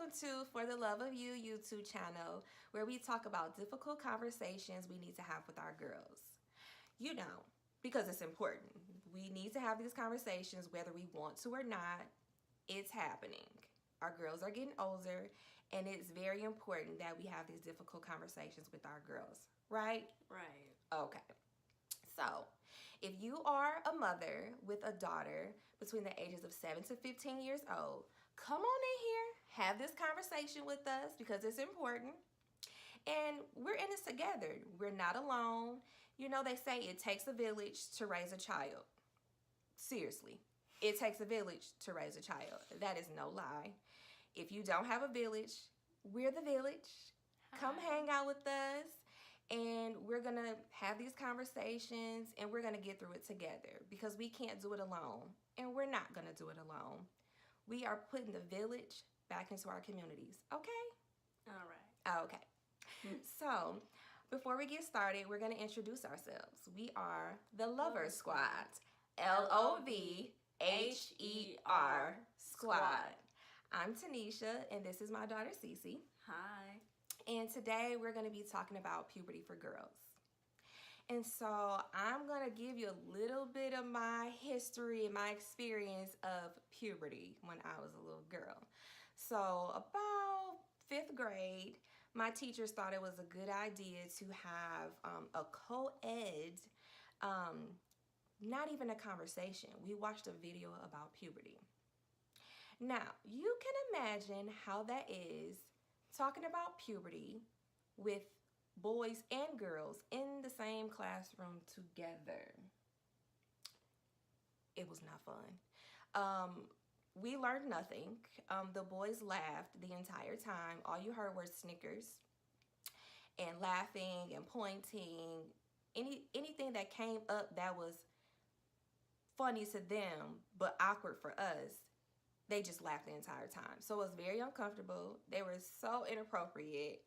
welcome to For the Love of You YouTube channel, where we talk about difficult conversations we need to have with our girls. You know, because it's important. We need to have these conversations whether we want to or not. It's happening. Our girls are getting older, and it's very important that we have these difficult conversations with our girls, right? Right. Okay. So, if you are a mother with a daughter between the ages of 7 to 15 years old, come on in here, have this conversation with us because it's important. And we're in this together. We're not alone. You know, they say it takes a village to raise a child. Seriously, it takes a village to raise a child. That is no lie. If you don't have a village, we're the village. Come hang out with us. And we're going to have these conversations and we're going to get through it together because we can't do it alone. And we're not going to do it alone. We are putting the village back into our communities. Okay? All right. Okay. So, before we get started, we're going to introduce ourselves. We are the LovHER Squad. LovHER Squad. I'm Tanisha, and this is my daughter, Cece. Hi. And today we're going to be talking about puberty for girls. And so I'm going to give you a little bit of my history and my experience of puberty when I was a little girl. So about 5th grade, my teachers thought it was a good idea to have a co-ed, not even a conversation. We watched a video about puberty. Now, you can imagine how that is talking about puberty with boys and girls in the same classroom together. It was not fun. We learned nothing. The boys laughed the entire time. All you heard were snickers and laughing and pointing. Anything that came up that was funny to them but awkward for us, they just laughed the entire time. So it was very uncomfortable. They were so inappropriate.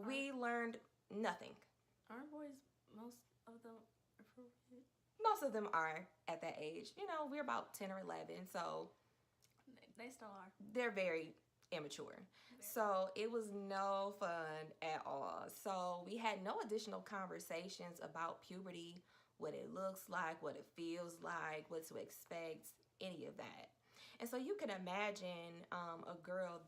We learned nothing. Aren't boys, most of them, appropriate? Most of them are at that age. You know, we're about 10 or 11, so They still are. they're very immature. So it was no fun at all. So we had no additional conversations about puberty, what it looks like, what it feels like, what to expect, any of that. And so you can imagine a girl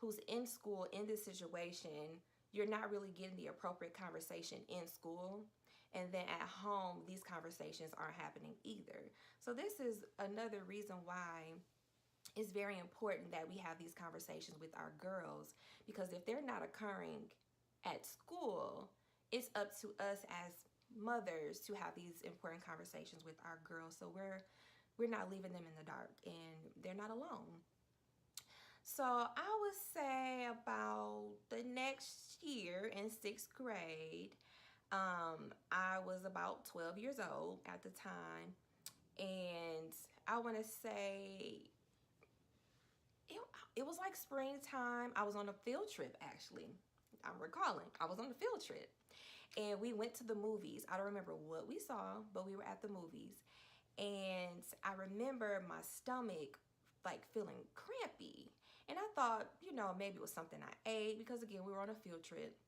who's in school in this situation, you're not really getting the appropriate conversation in school. And then at home, these conversations aren't happening either. So this is another reason why it's very important that we have these conversations with our girls, because if they're not occurring at school, it's up to us as mothers to have these important conversations with our girls. So we're not leaving them in the dark and they're not alone. So I would say about the next year in 6th grade, I was about 12 years old at the time. And I want to say it was like springtime. I was on a field trip, actually. I'm recalling. I was on a field trip. And we went to the movies. I don't remember what we saw, but we were at the movies. And I remember my stomach like feeling crampy. And I thought, you know, maybe it was something I ate because, again, we were on a field trip.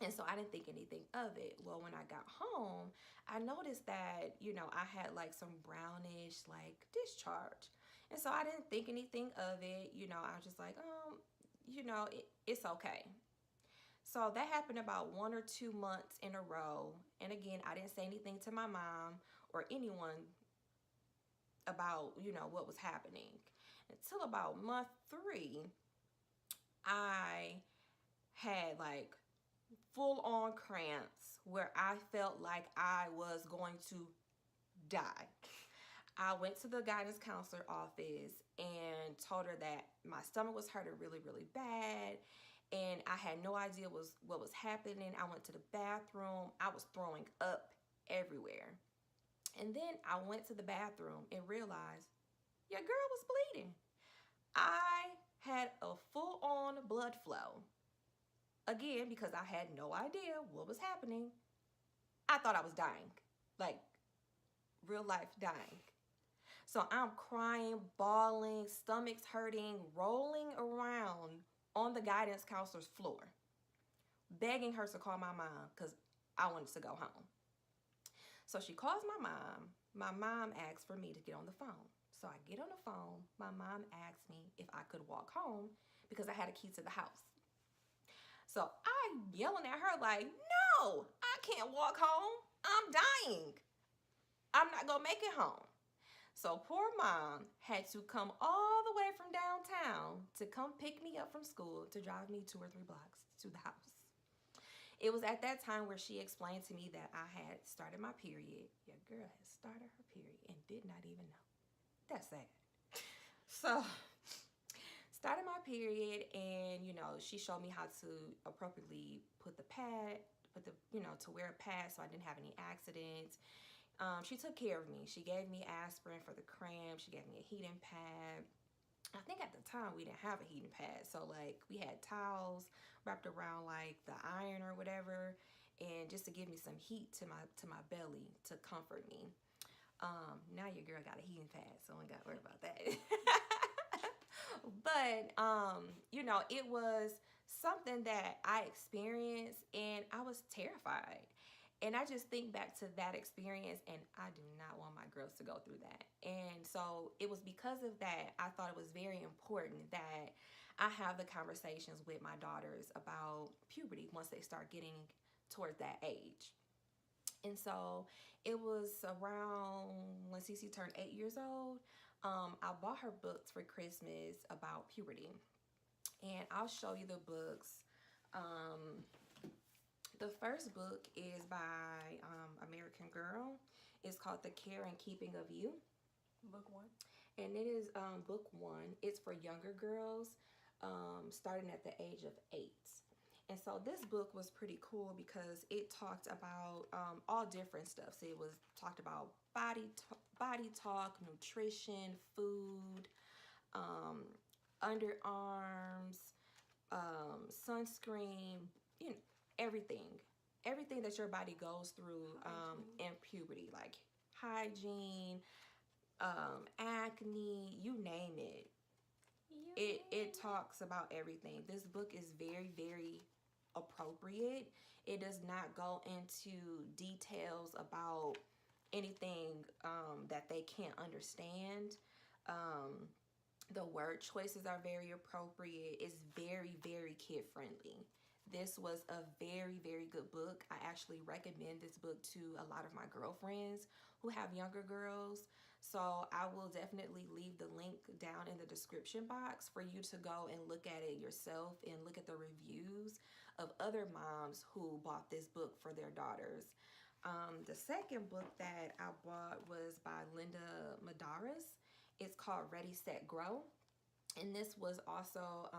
And so I didn't think anything of it. Well, when I got home, I noticed that, you know, I had like some brownish like discharge. And so I didn't think anything of it. You know, I was just like, you know, it's okay. So that happened about 1 or 2 months in a row. And again, I didn't say anything to my mom or anyone about, you know, what was happening. Until about month 3, I had like full-on cramps where I felt like I was going to die. I went to the guidance counselor office and told her that my stomach was hurting really, really bad. And I had no idea what was happening. I went to the bathroom. I was throwing up everywhere. And then I went to the bathroom and realized your girl was bleeding. I had a full-on blood flow. Again, because I had no idea what was happening. I thought I was dying. Like, real life dying. So I'm crying, bawling, stomach's hurting, rolling around on the guidance counselor's floor, begging her to call my mom because I wanted to go home. So she calls my mom. My mom asks for me to get on the phone. So I get on the phone. My mom asked me if I could walk home because I had a key to the house. So I'm yelling at her like, no, I can't walk home. I'm dying. I'm not going to make it home. So poor mom had to come all the way from downtown to come pick me up from school to drive me 2 or 3 blocks to the house. It was at that time where she explained to me that I had started my period. Your girl had started her period and did not even know. That's sad. So, started my period, and she showed me how to appropriately put the pad, to wear a pad so I didn't have any accidents. She took care of me. She gave me aspirin for the cramps. She gave me a heating pad. I think at the time we didn't have a heating pad, so like we had towels wrapped around like the iron or whatever, and just to give me some heat to my belly to comfort me. Now your girl got a heating pad, so I ain't got to worry about that. But it was something that I experienced, and I was terrified. And I just think back to that experience, and I do not want my girls to go through that. And so it was because of that, I thought it was very important that I have the conversations with my daughters about puberty once they start getting towards that age. And so it was around when CeCe turned 8 years old, I bought her books for Christmas about puberty. And I'll show you the books. The first book is by American Girl. It's called The Care and Keeping of You. Book 1. And it is book 1. It's for younger girls starting at the age of 8. And so this book was pretty cool because it talked about all different stuff. So it was talked about body talk, nutrition, food, underarms, sunscreen, everything that your body goes through in puberty, like hygiene, acne, you name it. It talks about everything. This book is very, very appropriate. It does not go into details about anything that they can't understand. The word choices are very appropriate. It's very, very kid friendly. This was a very, very good book. I actually recommend this book to a lot of my girlfriends who have younger girls. So I will definitely leave the link down in the description box for you to go and look at it yourself and look at the reviews of other moms who bought this book for their daughters. The second book that I bought was by Lynda Madaras. It's called Ready, Set, Grow. And this was also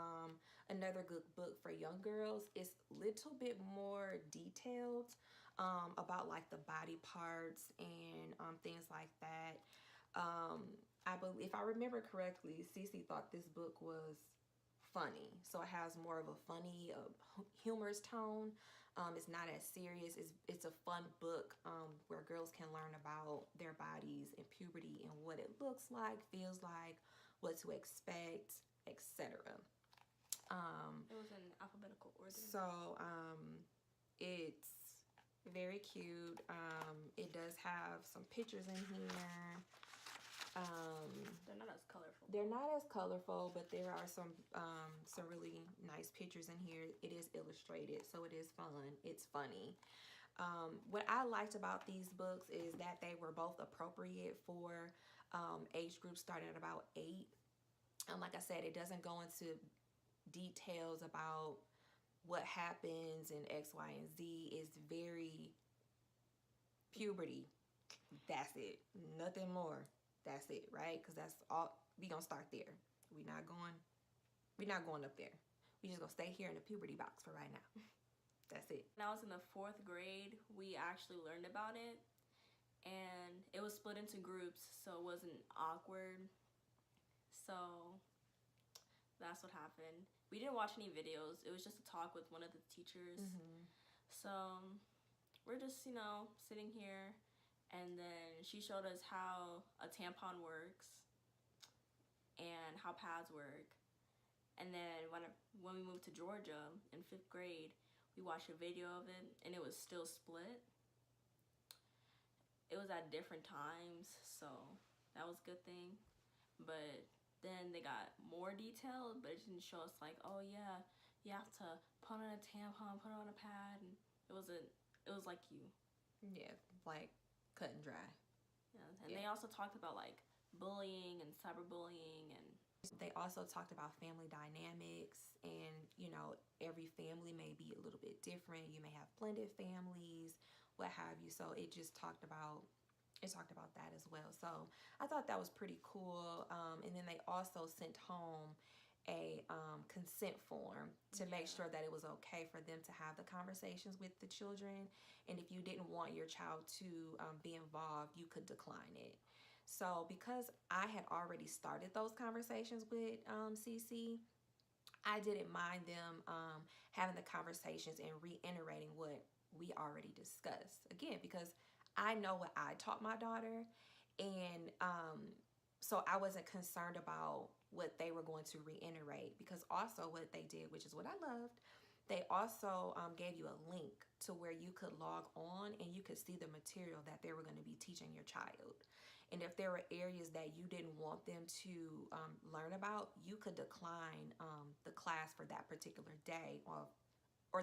another good book for young girls. It's a little bit more detailed about like the body parts and things like that. I believe, if I remember correctly, CeCe thought this book was funny. So it has more of a funny, humorous tone. It's not as serious. It's a fun book where girls can learn about their bodies and puberty and what it looks like, feels like, what to expect, etc. It was in alphabetical order. So it's very cute. It does have some pictures in here. They're not as colorful. They're not as colorful, but there are some really nice pictures in here. It is illustrated, so it is fun. It's funny. What I liked about these books is that they were both appropriate for age groups starting at about 8. Like I said, it doesn't go into details about what happens in X, Y, and Z. It's very puberty. That's it. Nothing more. That's it, right? Because that's all. We gonna start there. We're not going up there. We just gonna stay here in the puberty box for right now. That's it. When I was in the 4th grade, we actually learned about it, and it was split into groups, so it wasn't awkward. So that's what happened. We didn't watch any videos. It was just a talk with one of the teachers. So we're just, sitting here, And then she showed us how a tampon works and how pads work. And then when we moved to Georgia in 5th grade, we watched a video of it, and it was still split. It was at different times, so that was a good thing. But then they got more detailed, but it didn't show us like, oh yeah, you have to put on a tampon, put on a pad, and it was like you. Yeah, like cut and dry. Yeah, and they also talked about like bullying and cyberbullying, and they also talked about family dynamics, and you know, every family may be a little bit different. You may have blended families, what have you. So it talked about that as well. So I thought that was pretty cool. And then they also sent home a consent form to make sure that it was okay for them to have the conversations with the children, and if you didn't want your child to be involved, you could decline it. So because I had already started those conversations with CC, I didn't mind them having the conversations and reiterating what we already discussed. Again, because I know what I taught my daughter, and so I wasn't concerned about what they were going to reiterate, because also what they did, which is what I loved, they also gave you a link to where you could log on and you could see the material that they were going to be teaching your child. And if there were areas that you didn't want them to learn about, you could decline the class for that particular day or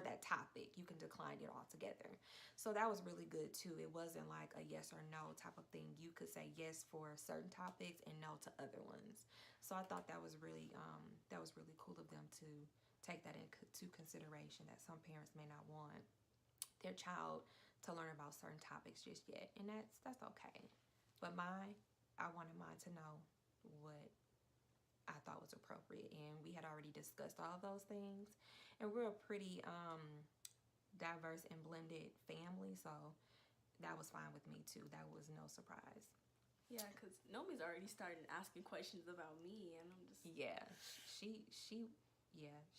that topic. You can decline it altogether. So that was really good too. It wasn't like a yes or no type of thing. You could say yes for certain topics and no to other ones. So I thought that was really cool of them to take that into consideration, that some parents may not want their child to learn about certain topics just yet, and that's okay. But I wanted mine to know what I thought was appropriate, and we had already discussed all of those things, and we're a pretty diverse and blended family, so that was fine with me too. That was no surprise. Yeah, because Nomi's already started asking questions about me, and I'm just... Yeah,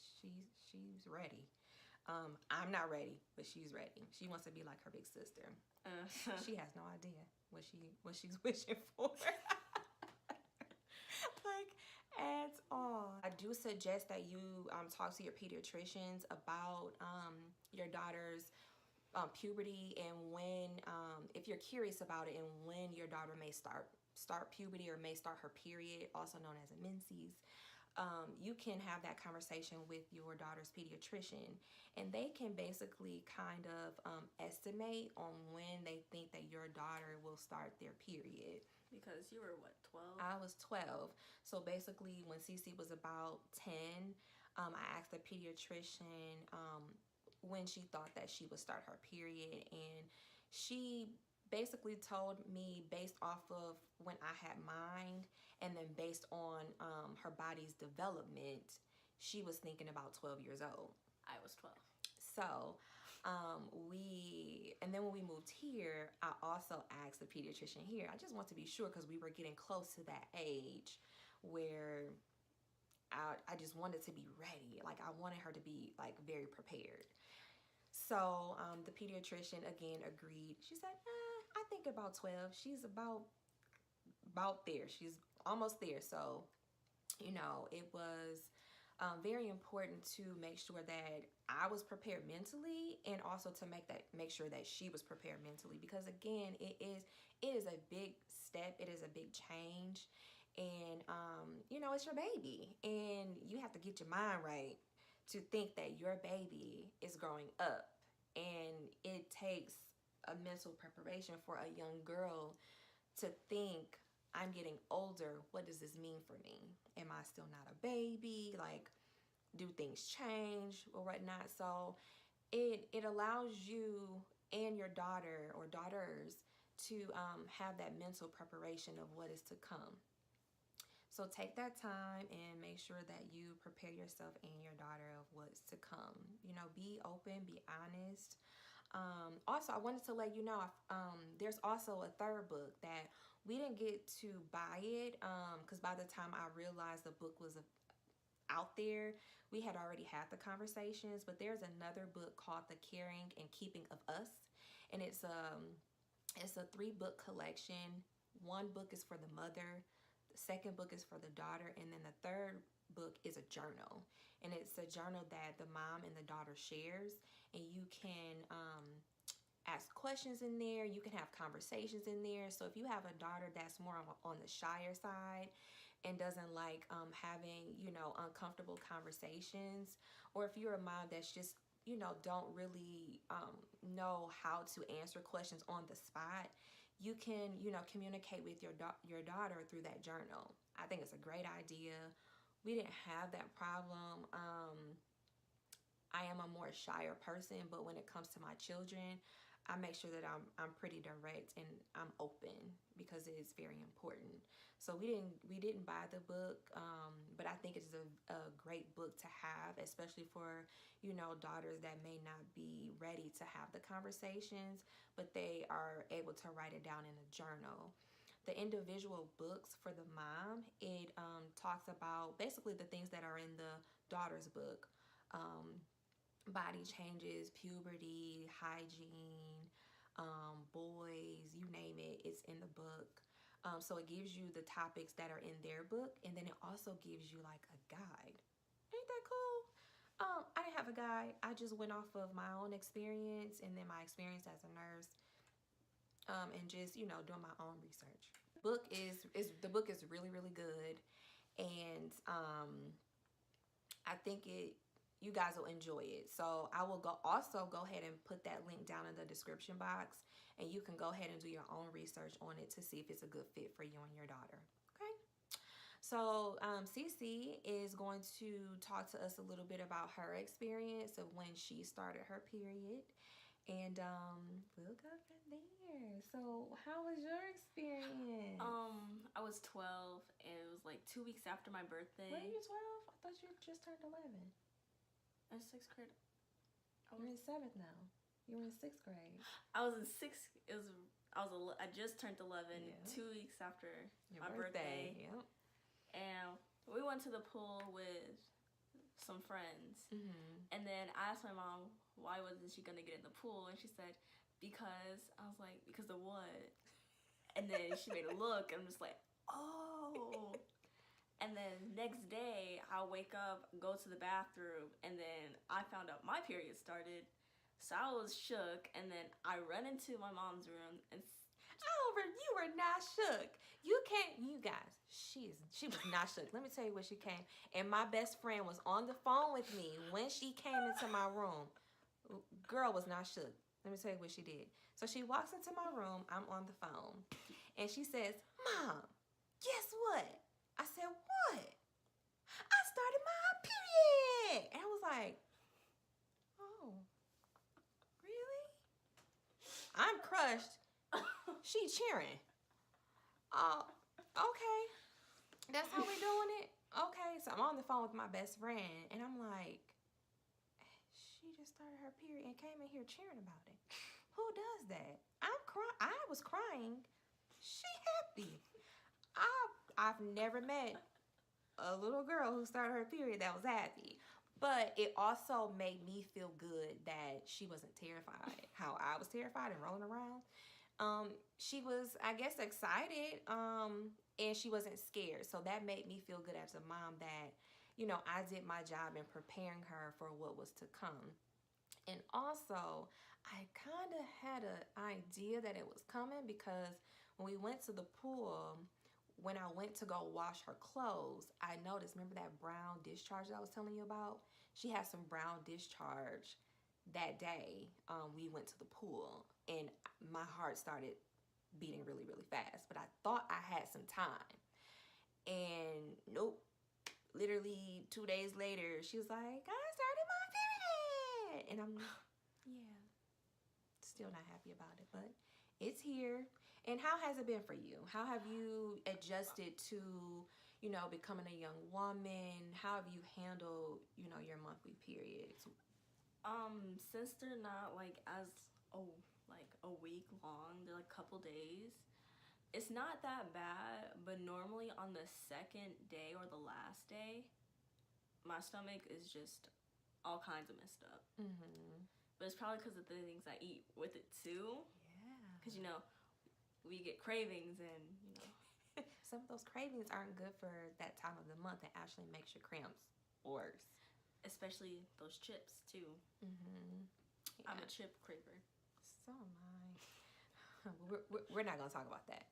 she's ready. I'm not ready, but she's ready. She wants to be like her big sister. She has no idea what she's wishing for. Like, at all. I do suggest that you talk to your pediatricians about your daughter's puberty, and when if you're curious about it, and when your daughter may start puberty or may start her period, also known as a menses. You can have that conversation with your daughter's pediatrician, and they can basically kind of estimate on when they think that your daughter will start their period. Because you were, what, 12? I was 12. So basically, when Cece was about 10, I asked the pediatrician when she thought that she would start her period, and she basically told me based off of when I had mine, and then based on her body's development, she was thinking about 12 years old. I was 12. So and then when we moved here, I also asked the pediatrician here, I just want to be sure, because we were getting close to that age where I just wanted to be ready. Like, I wanted her to be like very prepared. So the pediatrician again agreed. She said, I think about 12. She's about there. She's almost there. So, you know, it was very important to make sure that I was prepared mentally, and also to make sure that she was prepared mentally, because again, it is a big step. It is a big change, and you know, it's your baby, and you have to get your mind right to think that your baby is growing up, and it takes a mental preparation for a young girl to think, I'm getting older. What does this mean for me? Am I still not a baby? Like, do things change or whatnot? So it allows you and your daughter or daughters to have that mental preparation of what is to come. So take that time and make sure that you prepare yourself and your daughter of what's to come. You know, be open, be honest. Also, I wanted to let you know, there's also a third book that we didn't get to buy it, because by the time I realized the book was out there, we had already had the conversations. But there's another book called The Caring and Keeping of Us, and it's It's a 3-book collection. One book is for the mother, the second book is for the daughter, and then the third book is a journal. And it's a journal that the mom and the daughter shares, and you can ask questions in there. You can have conversations in there. So if you have a daughter that's more on the shyer side and doesn't like having, you know, uncomfortable conversations, or if you're a mom that's just, you know, don't really know how to answer questions on the spot, you can, you know, communicate with your daughter through that journal. I think it's a great idea. We didn't have that problem. I am a more shyer person, but when it comes to my children, I make sure that I'm pretty direct and I'm open because it is very important. So we didn't buy the book, but I think it's a great book to have, especially for, you know, daughters that may not be ready to have the conversations, but they are able to write it down in a journal. The individual books for the mom, it talks about basically the things that are in the daughter's book. Body changes, puberty, hygiene, boys, you name it, it's in the book. So it gives you the topics that are in their book, and then it also gives you like a guide. Ain't that cool? I didn't have a guide. I just went off of my own experience and then my experience as a nurse, and just, you know, doing my own research. The book is really, really good, and I think you guys will enjoy it. So I will also go ahead and put that link down in the description box, and you can go ahead and do your own research on it to see if it's a good fit for you and your daughter. Okay. So CC is going to talk to us a little bit about her experience of when she started her period, and we'll go from there. So how was your experience? I was 12, and it was like 2 weeks after my birthday. Were you 12? I thought you just turned 11. In 6th grade. You're in 7th now. You were in 6th grade. I was in 6th. I just turned 11 2 weeks after my birthday. Yep. And we went to the pool with some friends. And then I asked my mom why wasn't she gonna get in the pool, and she said because. I was like, because of what? And then she made a look, and I'm just like, oh. And then next day, I'll wake up, go to the bathroom, and then I found out my period started. So I was shook, and then I run into my mom's room, and you were not shook. You guys, she was not shook. Let me tell you what she came. And my best friend was on the phone with me when she came into my room. Girl was not shook. Let me tell you what she did. So she walks into my room, I'm on the phone, and she says, Mom, guess what? I said, what? I started my period. And I was like, oh, really? I'm crushed. She cheering. Oh, okay. That's how we doing it? Okay. So I'm on the phone with my best friend, and I'm like, she just started her period and came in here cheering about it. Who does that? I was crying. She happy. I've never met a little girl who started her period that was happy. But it also made me feel good that she wasn't terrified, how I was terrified and rolling around. She was, I guess, excited, and she wasn't scared. So that made me feel good as a mom that, you know, I did my job in preparing her for what was to come. And also, I kind of had an idea that it was coming because when we went to the pool, when I went to go wash her clothes, I noticed, remember that brown discharge that I was telling you about? She had some brown discharge that day. We went to the pool, and my heart started beating really, really fast. But I thought I had some time. And nope. Literally 2 days later, she was like, I started my period. And I'm like, yeah, still not happy about it, but it's here. And how has it been for you? How have you adjusted to, you know, becoming a young woman? How have you handled, you know, your monthly periods? Since they're not like a week long, they're like a couple days. It's not that bad, but normally on the second day or the last day, my stomach is just all kinds of messed up. But it's probably because of the things I eat with it too. Yeah. Because, you know, we get cravings and, you know. Some of those cravings aren't good for that time of the month. It actually makes your cramps worse. Especially those chips, too. Mm-hmm. Yeah. I'm a chip craver. So am I. We're not going to talk about that.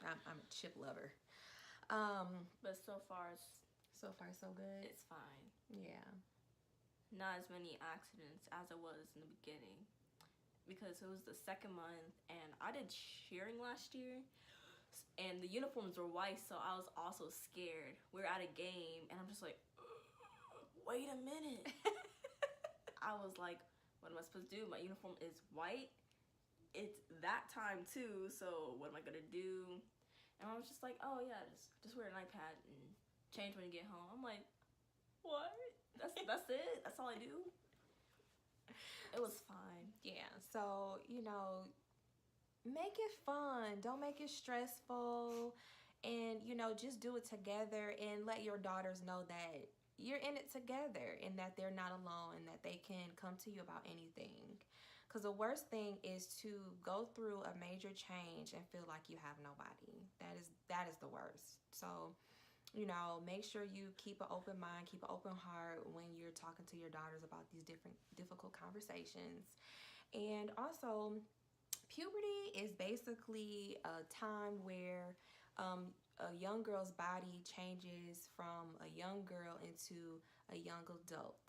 I'm a chip lover. But so far, so good. It's fine. Yeah. Not as many accidents as it was in the beginning. Because it was the second month, and I did cheering last year. And the uniforms were white, so I was also scared. We were at a game, and I'm just like, wait a minute. I was like, what am I supposed to do? My uniform is white. It's that time too, so what am I gonna do? And I was just like, oh yeah, just wear an iPad and change when you get home. I'm like, what? That's it? That's all I do? It was fine. Yeah, so, you know, make it fun. Don't make it stressful. And, you know, just do it together and let your daughters know that you're in it together and that they're not alone and that they can come to you about anything. Because the worst thing is to go through a major change and feel like you have nobody. That is the worst. So, you know, make sure you keep an open mind, keep an open heart when you're talking to your daughters about these difficult conversations. And also, puberty is basically a time where a young girl's body changes from a young girl into a young adult.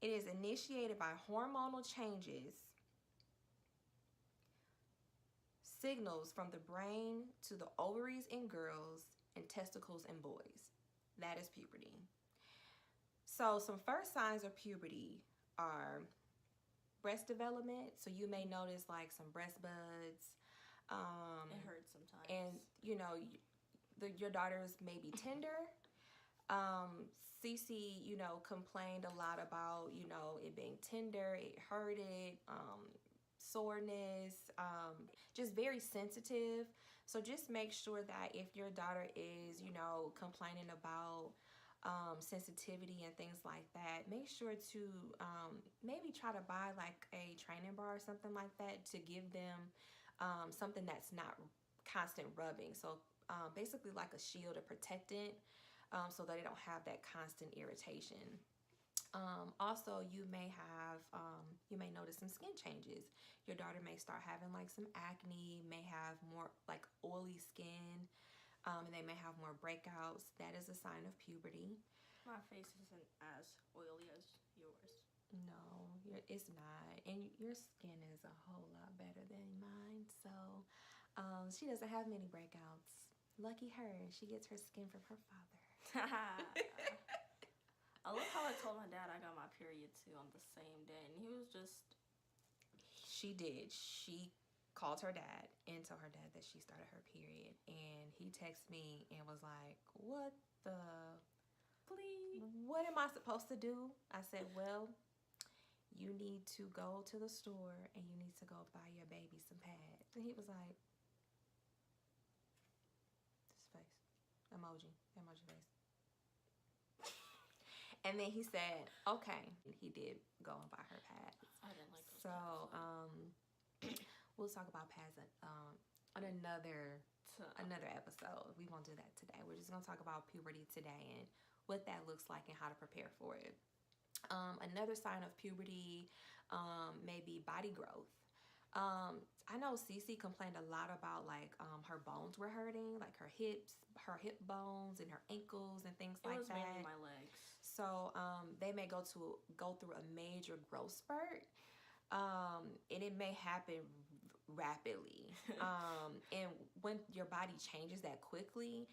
It is initiated by hormonal changes, signals from the brain to the ovaries in girls and testicles in boys. That is puberty. So some first signs of puberty are breast development. So you may notice like some breast buds. It hurts sometimes. And, you know, your daughters may be tender. CeCe, you know, complained a lot about, you know, it being tender, it hurted, soreness, just very sensitive. So just make sure that if your daughter is, you know, complaining about sensitivity and things like that, make sure to maybe try to buy like a training bra or something like that to give them something that's not constant rubbing. So basically like a shield, a protectant, so that they don't have that constant irritation. Also, you may notice some skin changes. Your daughter may start having like some acne, may have more like oily skin, and they may have more breakouts. That is a sign of puberty. My face isn't as oily as yours. No, it's not. And your skin is a whole lot better than mine. So she doesn't have many breakouts. Lucky her. She gets her skin from her father. I love how I told my dad I got my period too on the same day. And he was just... She did. She called her dad and told her dad that she started her period. And he texted me and was like, what the... Please. What am I supposed to do? I said, well, you need to go to the store and you need to go buy your baby some pads. And he was like, this face. Emoji face. And then he said, okay. He did go and buy her pads. I didn't like those. So, we'll talk about pads on another episode. We won't do that today. We're just gonna talk about puberty today and what that looks like and how to prepare for it. Another sign of puberty may be body growth. I know CeCe complained a lot about like her bones were hurting, like her hip bones and her ankles and things like that. It was mainly my legs. So they may go through a major growth spurt, and it may happen rapidly. And when your body changes that quickly,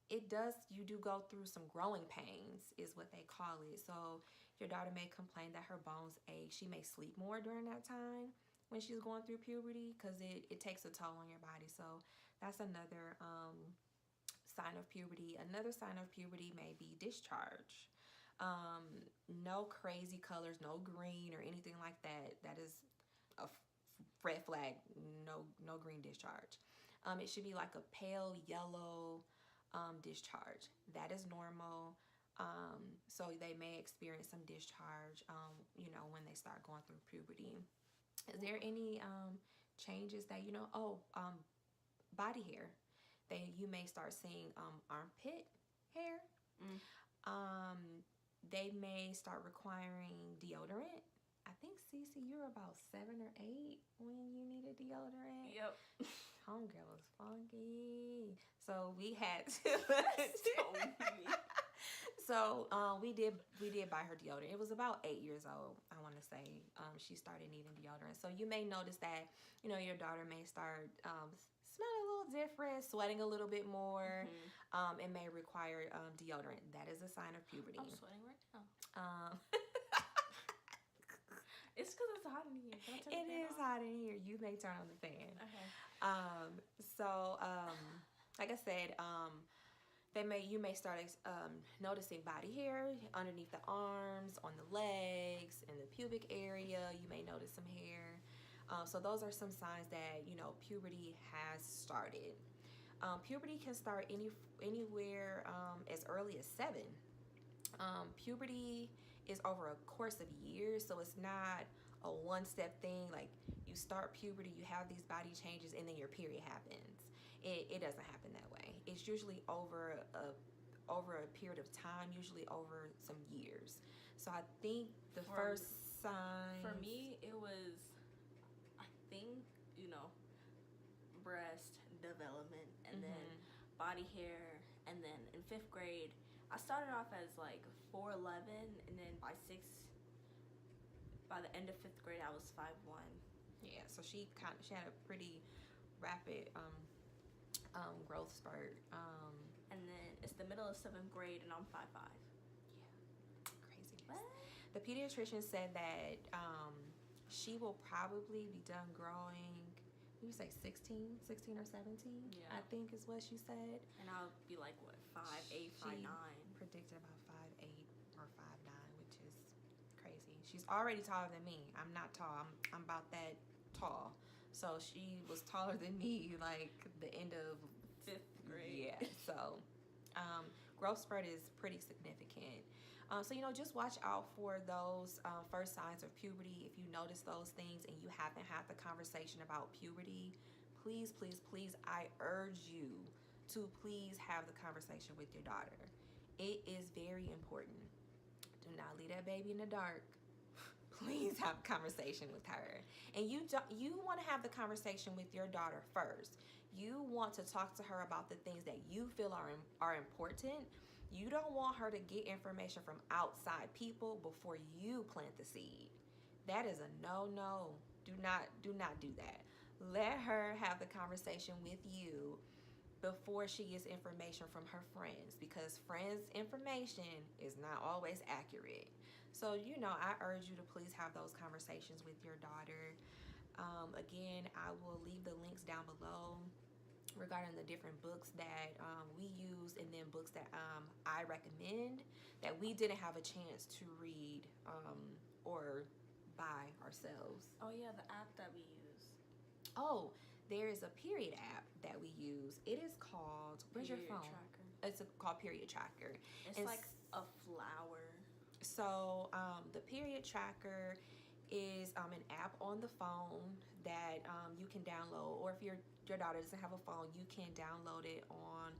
you do go through some growing pains, is what they call it. So your daughter may complain that her bones ache. She may sleep more during that time when she's going through puberty because it takes a toll on your body. So that's another sign of puberty. Another sign of puberty may be discharge. No crazy colors, no green or anything like that. That is a red flag. No green discharge. It should be like a pale yellow discharge. That is normal. So they may experience some discharge, you know, when they start going through puberty. Is there any changes that, body hair. You may start seeing armpit hair. Mm. They may start requiring deodorant. I think, Cece, you're about 7 or 8 when you need a deodorant. Yep. Homegirl was funky. So we had to. So we did buy her deodorant. It was about 8 years old, I want to say. She started needing deodorant. So you may notice that, your daughter may start smelling a little different, sweating a little bit more, and may require deodorant. That is a sign of puberty. I'm sweating right now. It's because it's hot in here. It is hot in here. You may turn on the fan. Okay. So, like I said, you may start noticing body hair underneath the arms, on the legs, in the pubic area. You may notice some hair. So those are some signs that puberty has started. Puberty can start anywhere as early as 7. Puberty is over a course of years, so it's not a one-step thing. Like, you start puberty, you have these body changes, and then your period happens. It doesn't happen that way. It's usually over a period of time, usually over some years. So I think the first sign for me, it was, I think, breast development, and then body hair, and then in 5th grade, I started off as like 4'11", and then by the end of 5th grade, I was 5'1". Yeah, so she had a pretty rapid growth spurt. And then it's the middle of 7th grade, and I'm 5'5". Yeah, crazy. What? The pediatrician said that she will probably be done growing. You say 16 or 17? Yeah. I think is what she said. And I'll be like, what, 5'8", 5'9"? Predicted about 5'8" or 5'9", which is crazy. She's already taller than me. I'm not tall. I'm about that tall. So she was taller than me, like the end of 5th grade. Yeah. So growth spurt is pretty significant. So just watch out for those first signs of puberty. If you notice those things and you haven't had the conversation about puberty, please, please, please, I urge you to please have the conversation with your daughter. It is very important. Do not leave that baby in the dark. Please have a conversation with her. And you want to have the conversation with your daughter first. You want to talk to her about the things that you feel are important. You don't want her to get information from outside people before you plant the seed. That is a no. Do not do that. Let her have the conversation with you before she gets information from her friends, because friends' information is not always accurate. So, I urge you to please have those conversations with your daughter. Again, I will leave the links down below regarding the different books that we use, and then books that I recommend that we didn't have a chance to read or buy ourselves. Oh yeah, the app that we use. Oh, there is a period app that we use. It is called, where's your phone? Tracker. It's called Period Tracker. It's like a flower. So the Period Tracker is an app on the phone that you can download, or if your daughter doesn't have a phone, you can download it on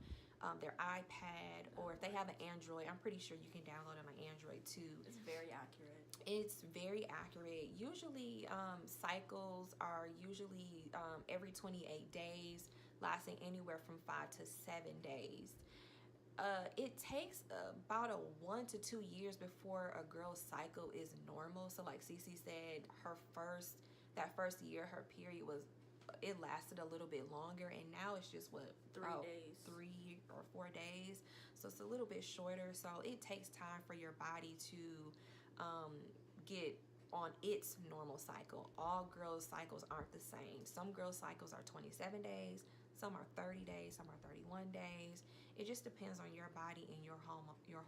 their iPad, or if they have an Android, I'm pretty sure you can download it on Android too. It's very accurate. It's very accurate. Usually cycles are usually every 28 days, lasting anywhere from 5 to 7 days. It takes about 1 to 2 years before a girl's cycle is normal. So like CeCe said, that first year, her period it lasted a little bit longer, and now it's just 3 days. 3 or 4 days. So it's a little bit shorter. So it takes time for your body to get on its normal cycle. All girls' cycles aren't the same. Some girls' cycles are 27 days, some are 30 days, some are 31 days. It just depends on your body and your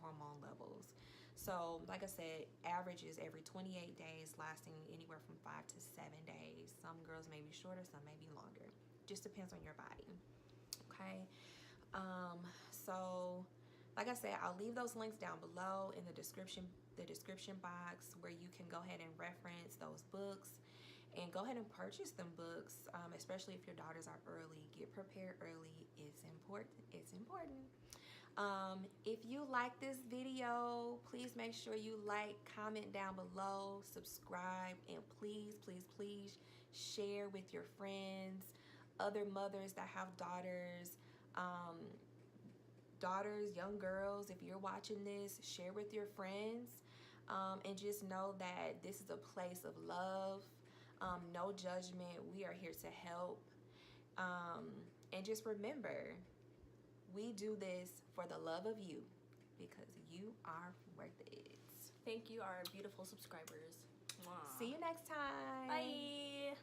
hormone levels. So like I said, average is every 28 days, lasting anywhere from 5 to 7 days. Some girls may be shorter, some may be longer. Just depends on your body. Okay. So like I said, I'll leave those links down below in the description box, where you can go ahead and reference those books. And go ahead and purchase them books, especially if your daughters are early. Get prepared early. It's important. It's important. If you like this video, please make sure you like, comment down below, subscribe, and please, please, please share with your friends, other mothers that have daughters, young girls. If you're watching this, share with your friends, and just know that this is a place of love, no judgment. We are here to help, and just remember, we do this for the love of you, because you are worth it. Thank you, our beautiful subscribers. Mwah. See you next time. Bye.